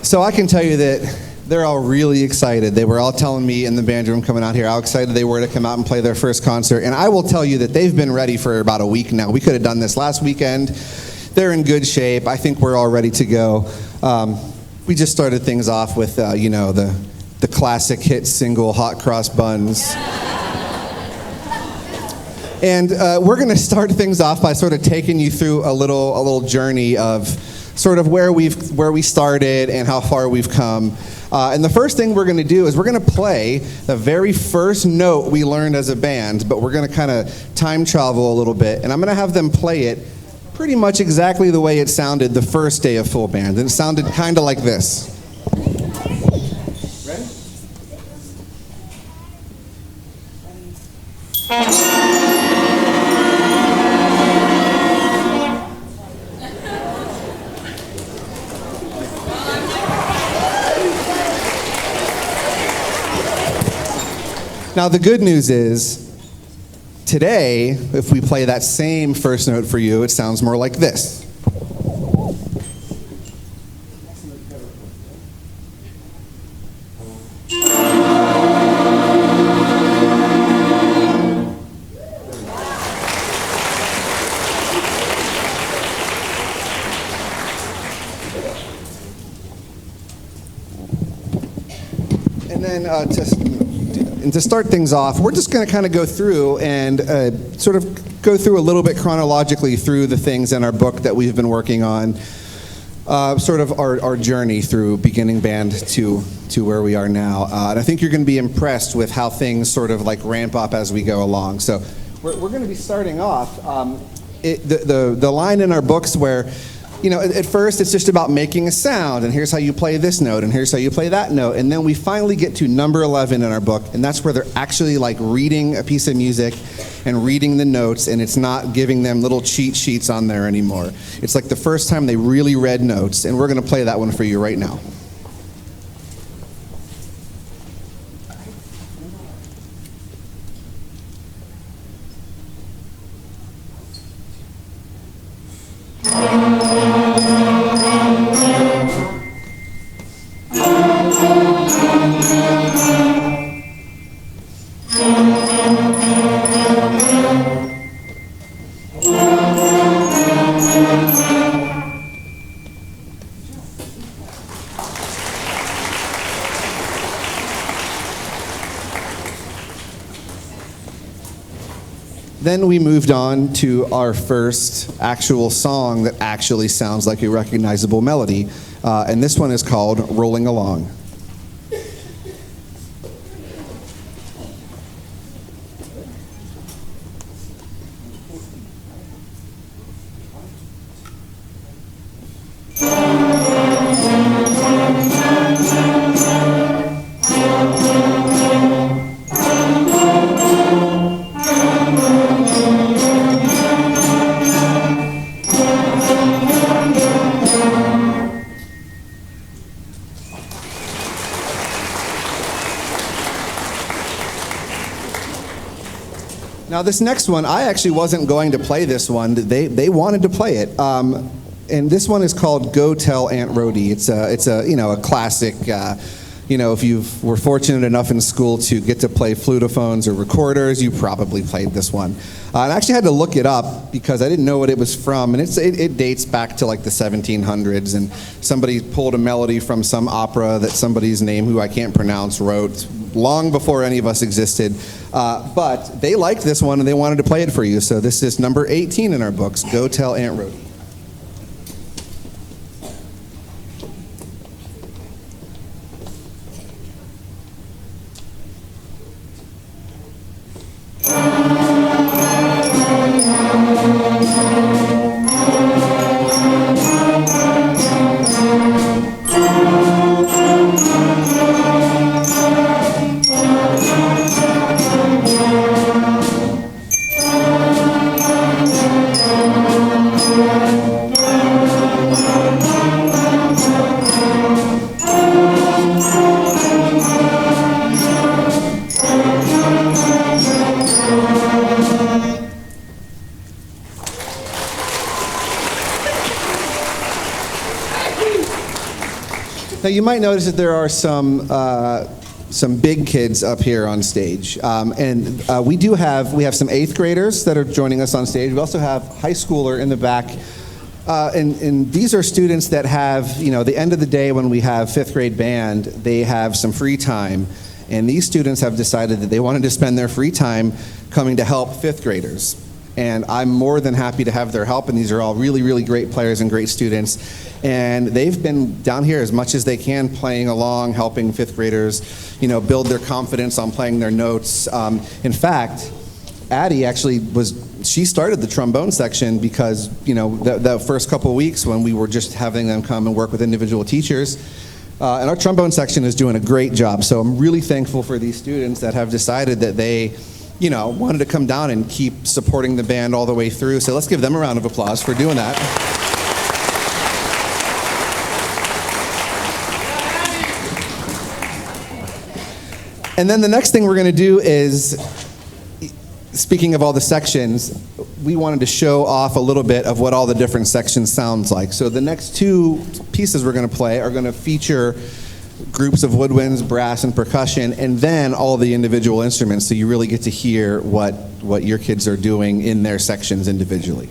So I can tell you that they're all really excited. They were all telling me in the band room coming out here how excited they were to come out and play their first concert. And I will tell you that they've been ready for about a week now. We could have done this last weekend. They're in good shape. I think we're all ready to go. We just started things off with, the classic hit single, Hot Cross Buns. And we're going to start things off by sort of taking you through a little journey of sort of where we started and how far we've come. And the first thing we're going to do is we're going to play the very first note we learned as a band, but we're going to kind of time travel a little bit. And I'm going to have them play it pretty much exactly the way it sounded the first day of full band. And it sounded kind of like this. Now, the good news is, today, if we play that same first note for you, it sounds more like this. And then to start things off, we're just going to kind of go through and sort of go through a little bit chronologically through the things in our book that we've been working on, sort of our journey through beginning band to where we are now. And I think you're going to be impressed with how things sort of like ramp up as we go along. So we're going to be starting off, the line in our books where, at first it's just about making a sound, and here's how you play this note, and here's how you play that note, and then we finally get to number 11 in our book, and that's where they're actually like reading a piece of music and reading the notes, and it's not giving them little cheat sheets on there anymore. It's like the first time they really read notes, and we're going to play that one for you right now. Then we moved on to our first actual song that actually sounds like a recognizable melody, and this one is called Rolling Along. Now this next one, I actually wasn't going to play this one. They wanted to play it, and this one is called "Go Tell Aunt Rhody." It's a classic if you were fortunate enough in school to get to play flutophones or recorders, you probably played this one. I actually had to look it up because I didn't know what it was from, and it dates back to like the 1700s, and somebody pulled a melody from some opera that somebody's name, who I can't pronounce, wrote long before any of us existed. But they liked this one and they wanted to play it for you, so this is number 18 in our books, Go Tell Aunt Rhody. Now you might notice that there are some big kids up here on stage, and we have some 8th graders that are joining us on stage. We also have high schooler in the back, and these are students that have, the end of the day when we have 5th grade band, they have some free time, and these students have decided that they wanted to spend their free time coming to help 5th graders. And I'm more than happy to have their help, and these are all really, really great players and great students. And they've been down here as much as they can, playing along, helping 5th graders, build their confidence on playing their notes. In fact, Addie actually she started the trombone section because, the first couple of weeks when we were just having them come and work with individual teachers, and our trombone section is doing a great job. So I'm really thankful for these students that have decided that they wanted to come down and keep supporting the band all the way through. So let's give them a round of applause for doing that. And then the next thing we're going to do is, speaking of all the sections, we wanted to show off a little bit of what all the different sections sounds like. So the next 2 pieces we're going to play are going to feature groups of woodwinds, brass, and percussion, and then all the individual instruments, so you really get to hear what your kids are doing in their sections individually.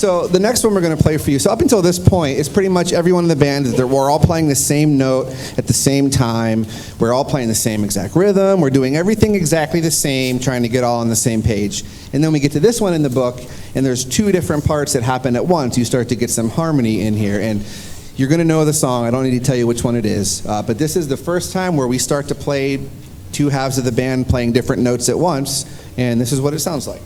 So the next one we're going to play for you. So up until this point, it's pretty much everyone in the band. We're all playing the same note at the same time. We're all playing the same exact rhythm. We're doing everything exactly the same, trying to get all on the same page. And then we get to this one in the book, and there's two different parts that happen at once. You start to get some harmony in here, and you're going to know the song. I don't need to tell you which one it is. But this is the first time where we start to play two halves of the band playing different notes at once, and this is what it sounds like.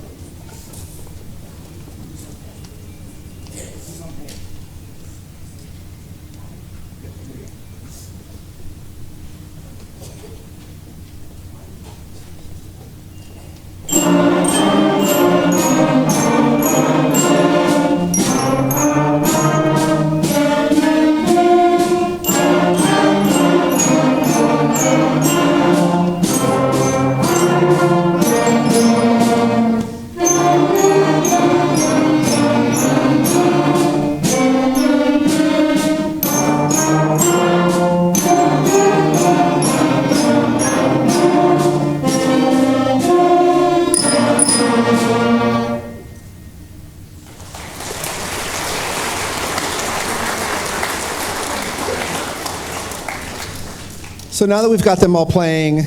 So now that we've got them all playing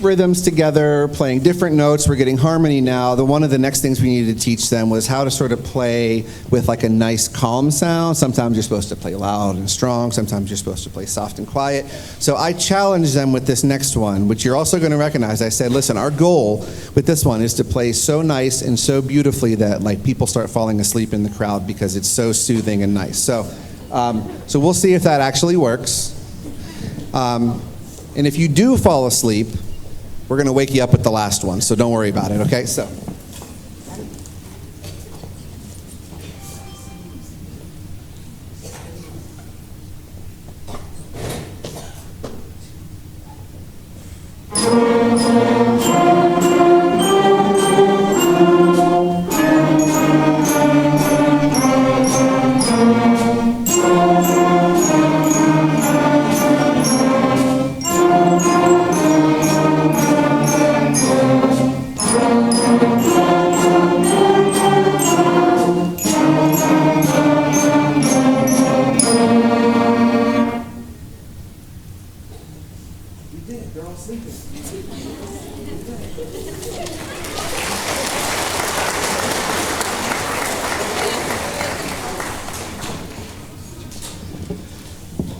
rhythms together, playing different notes, we're getting harmony now. One of the next things we needed to teach them was how to sort of play with like a nice calm sound. Sometimes you're supposed to play loud and strong. Sometimes you're supposed to play soft and quiet. So I challenged them with this next one, which you're also going to recognize. I said, listen, our goal with this one is to play so nice and so beautifully that like people start falling asleep in the crowd because it's so soothing and nice. So we'll see if that actually works. And if you do fall asleep, we're going to wake you up with the last one, so don't worry about it, okay? So.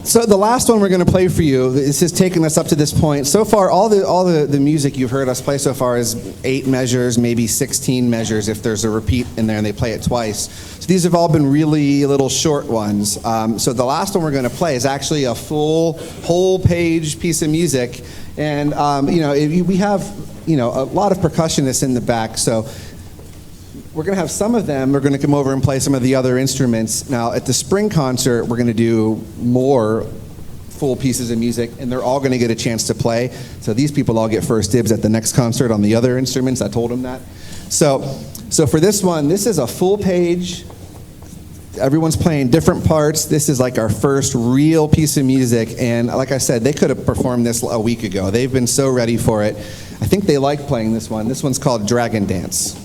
So the last one we're going to play for you, this has taken us up to this point. So far, all the music you've heard us play so far is 8 measures, maybe 16 measures if there's a repeat in there and they play it twice. So these have all been really little short ones. So the last one we're going to play is actually a whole page piece of music. And, we have, a lot of percussionists in the back, so we're going to have some of them are going to come over and play some of the other instruments. Now, at the spring concert, we're going to do more full pieces of music, and they're all going to get a chance to play. So these people all get first dibs at the next concert on the other instruments. I told them that. So for this one, this is a full page. Everyone's playing different parts. This is like our first real piece of music, and like I said, they could have performed this a week ago. They've been so ready for it. I think they like playing this one. This one's called Dragon Dance.